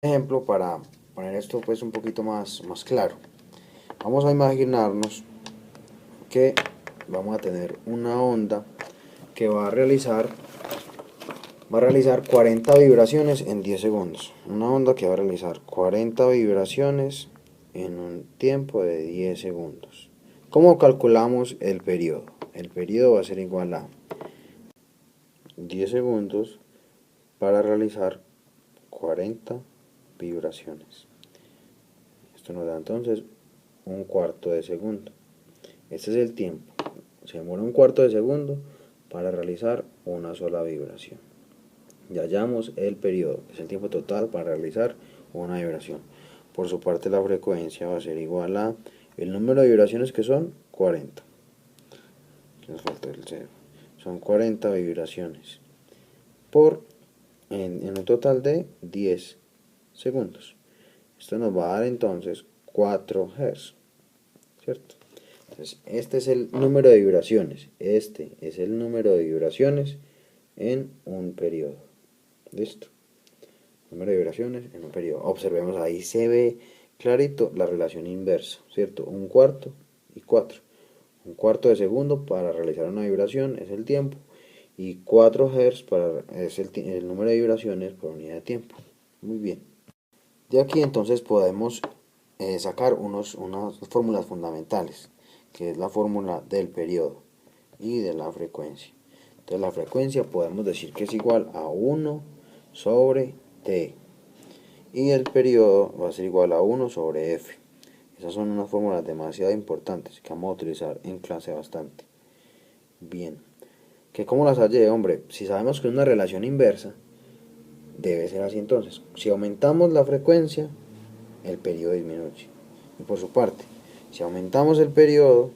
Ejemplo para poner esto pues un poquito más claro. Vamos a imaginarnos que vamos a tener una onda que va a realizar 40 vibraciones en 10 segundos. Una onda que va a realizar 40 vibraciones en un tiempo de 10 segundos. ¿Cómo calculamos el periodo? El periodo va a ser igual a 10 segundos para realizar 40 vibraciones. Esto nos da entonces un cuarto de segundo. Este es el tiempo. Se demora un cuarto de segundo para realizar una sola vibración. Ya hallamos el periodo, que es el tiempo total para realizar una vibración. Por su parte, la frecuencia va a ser igual a el número de vibraciones, que son 40. Nos falta el 0. Son 40 vibraciones por en un total de 10 segundos. Esto nos va a dar entonces 4 Hz, ¿cierto? Entonces, este es el número de vibraciones. Este es el número de vibraciones en un periodo. ¿Listo? Número de vibraciones en un periodo. Observemos, ahí se ve clarito la relación inversa, ¿cierto? Un cuarto y 4. Un cuarto de segundo para realizar una vibración es el tiempo, y 4 Hz es el número de vibraciones por unidad de tiempo. Muy bien. De aquí entonces podemos sacar unas fórmulas fundamentales, que es la fórmula del periodo y de la frecuencia. Entonces la frecuencia podemos decir que es igual a 1 sobre T, y el periodo va a ser igual a 1 sobre F. Esas son unas fórmulas demasiado importantes que vamos a utilizar en clase bastante. Bien, ¿que cómo las hallé, hombre? Si sabemos que es una relación inversa, debe ser así entonces. Si aumentamos la frecuencia, el periodo disminuye. Y por su parte, si aumentamos el periodo,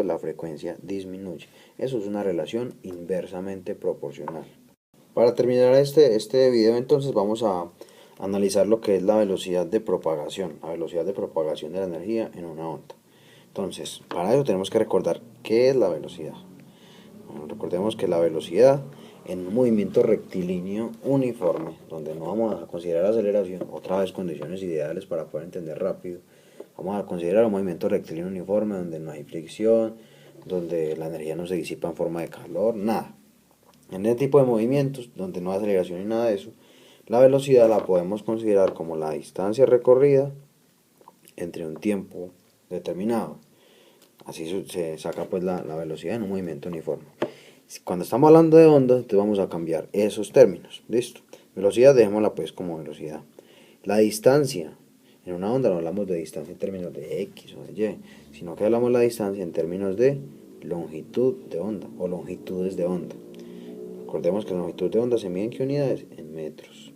la frecuencia disminuye. Eso es una relación inversamente proporcional. Para terminar este video entonces vamos a analizar lo que es la velocidad de propagación, de la energía en una onda. Entonces, para eso tenemos que recordar qué es la velocidad. Bueno, recordemos que la velocidad en un movimiento rectilíneo uniforme, donde no vamos a considerar aceleración, otra vez condiciones ideales para poder entender rápido, vamos a considerar un movimiento rectilíneo uniforme donde no hay fricción, donde la energía no se disipa en forma de calor, nada. En este tipo de movimientos, donde no hay aceleración ni nada de eso, la velocidad la podemos considerar como la distancia recorrida entre un tiempo determinado. Así se saca pues la velocidad en un movimiento uniforme. Cuando estamos hablando de ondas, entonces vamos a cambiar esos términos. Listo. Velocidad, dejémosla pues como velocidad. La distancia. En una onda no hablamos de distancia en términos de X o de Y, sino que hablamos de la distancia en términos de longitud de onda o longitudes de onda. Recordemos que la longitud de onda se mide en ¿qué unidades? En metros.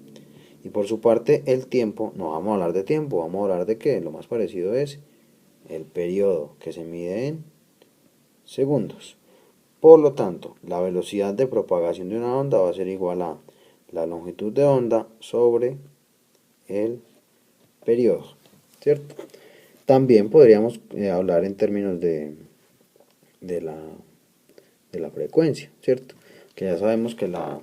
Y por su parte, el tiempo, no vamos a hablar de tiempo, vamos a hablar de qué. Lo más parecido es el periodo, que se mide en segundos. Por lo tanto, la velocidad de propagación de una onda va a ser igual a la longitud de onda sobre el periodo, ¿cierto? También podríamos hablar en términos de la, de la frecuencia, ¿cierto? Que ya sabemos que la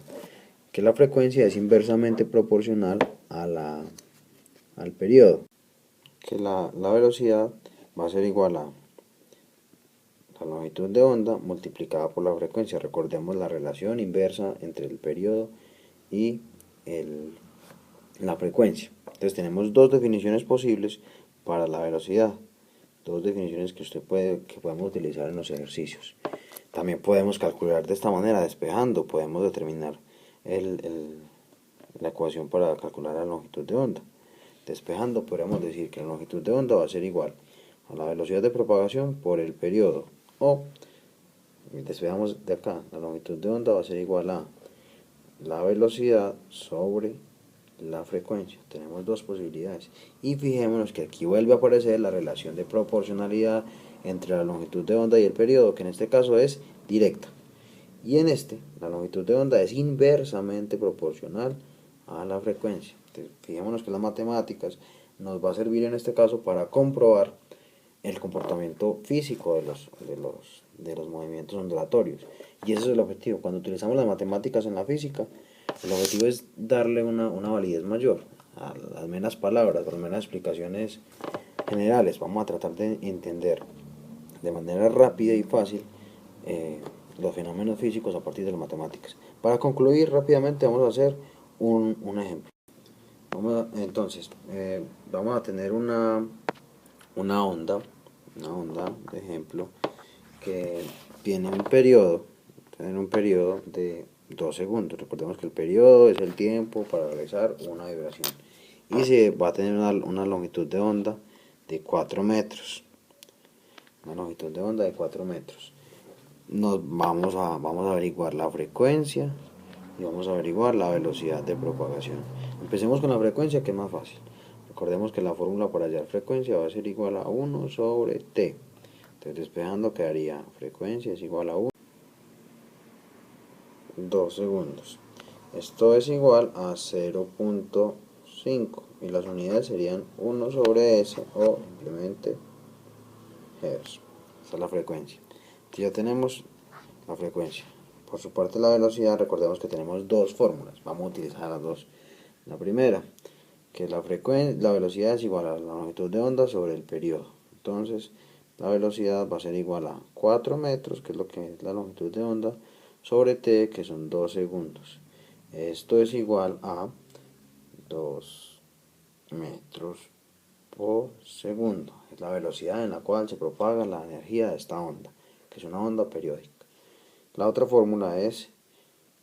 frecuencia es inversamente proporcional al periodo, que la velocidad va a ser igual a la longitud de onda multiplicada por la frecuencia. Recordemos la relación inversa entre el periodo y la frecuencia. Entonces tenemos dos definiciones posibles para la velocidad, dos definiciones que podemos utilizar en los ejercicios. También podemos calcular de esta manera, despejando, podemos determinar la ecuación para calcular la longitud de onda. Despejando, podríamos decir que la longitud de onda va a ser igual a la velocidad de propagación por el periodo. O, despejamos de acá, la longitud de onda va a ser igual a la velocidad sobre la frecuencia. Tenemos dos posibilidades. Y fijémonos que aquí vuelve a aparecer la relación de proporcionalidad entre la longitud de onda y el periodo, que en este caso es directa. Y en la longitud de onda es inversamente proporcional a la frecuencia. Entonces, fijémonos que las matemáticas nos va a servir en este caso para comprobar el comportamiento físico de los movimientos ondulatorios. Y ese es el objetivo. Cuando utilizamos las matemáticas en la física, El objetivo es darle una validez mayor a las meras palabras, a las meras explicaciones generales. Vamos a tratar de entender de manera rápida y fácil los fenómenos físicos a partir de las matemáticas. Para concluir rápidamente vamos a hacer un ejemplo. Entonces, vamos a tener una onda de ejemplo, que tiene un periodo de 2 segundos. Recordemos que el periodo es el tiempo para realizar una vibración. Y se va a tener una longitud de onda de 4 metros. Una longitud de onda de 4 metros. Vamos a averiguar la frecuencia y vamos a averiguar la velocidad de propagación. Empecemos con la frecuencia, que es más fácil. Recordemos que la fórmula para hallar frecuencia va a ser igual a 1 sobre t. Entonces, despejando, quedaría frecuencia es igual a 2 segundos. Esto es igual a 0.5 y las unidades serían 1 sobre s o simplemente hertz. Esta es la frecuencia. Aquí ya tenemos la frecuencia. Por su parte, la velocidad, recordemos que tenemos dos fórmulas. Vamos a utilizar las dos. La primera, que la velocidad es igual a la longitud de onda sobre el periodo. Entonces, la velocidad va a ser igual a 4 metros, que es lo que es la longitud de onda, sobre t, que son 2 segundos. Esto es igual a 2 metros por segundo. Es la velocidad en la cual se propaga la energía de esta onda, que es una onda periódica. La otra fórmula es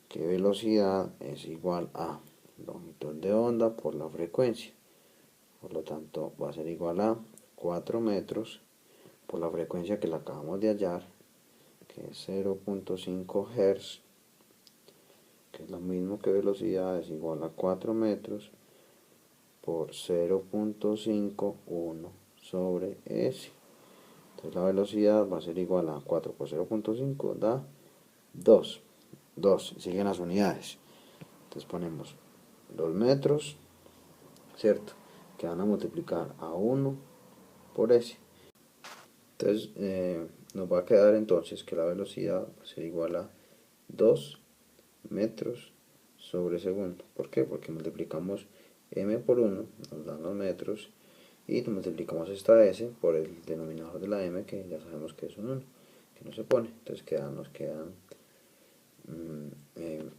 que velocidad es igual a longitud de onda por la frecuencia. Por lo tanto, va a ser igual a 4 metros por la frecuencia que la acabamos de hallar, que es 0.5 Hz, que es lo mismo que velocidad es igual a 4 metros por 0.51 sobre S. Entonces la velocidad va a ser igual a 4 por 0.5, da 2. Siguen las unidades. Entonces ponemos 2 metros, ¿cierto? Que van a multiplicar a 1 por S. Entonces nos va a quedar entonces que la velocidad va a ser igual a 2 metros sobre segundo. ¿Por qué? Porque multiplicamos m por 1, nos dan los metros, y multiplicamos esta s por el denominador de la m, que ya sabemos que es un 1, que no se pone. Entonces nos quedan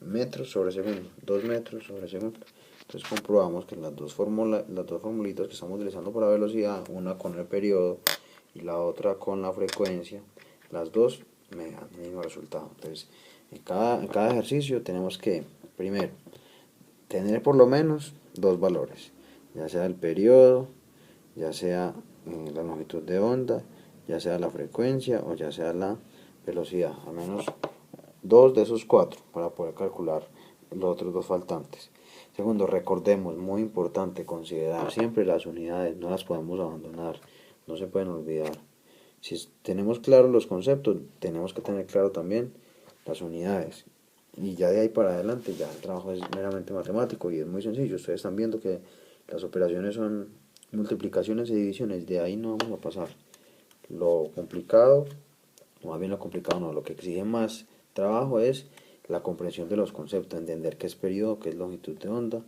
metros sobre segundo, 2 metros sobre segundo. Entonces comprobamos que las dos formulitas que estamos utilizando para velocidad, una con el periodo y la otra con la frecuencia, las dos me dan el mismo resultado. Entonces en cada ejercicio tenemos que, primero, tener por lo menos dos valores, ya sea el periodo, ya sea la longitud de onda, ya sea la frecuencia o ya sea la velocidad, al menos dos de esos cuatro para poder calcular los otros dos faltantes. Segundo, recordemos, muy importante considerar siempre las unidades, no las podemos abandonar, no se pueden olvidar. Si tenemos claros los conceptos, tenemos que tener claro también las unidades. Y ya de ahí para adelante ya el trabajo es meramente matemático y es muy sencillo. Ustedes están viendo que las operaciones son multiplicaciones y divisiones, de ahí no vamos a pasar. Lo complicado, o más bien lo complicado no, lo que exige más trabajo es la comprensión de los conceptos, entender qué es periodo, qué es longitud de onda,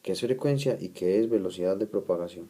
qué es frecuencia y qué es velocidad de propagación.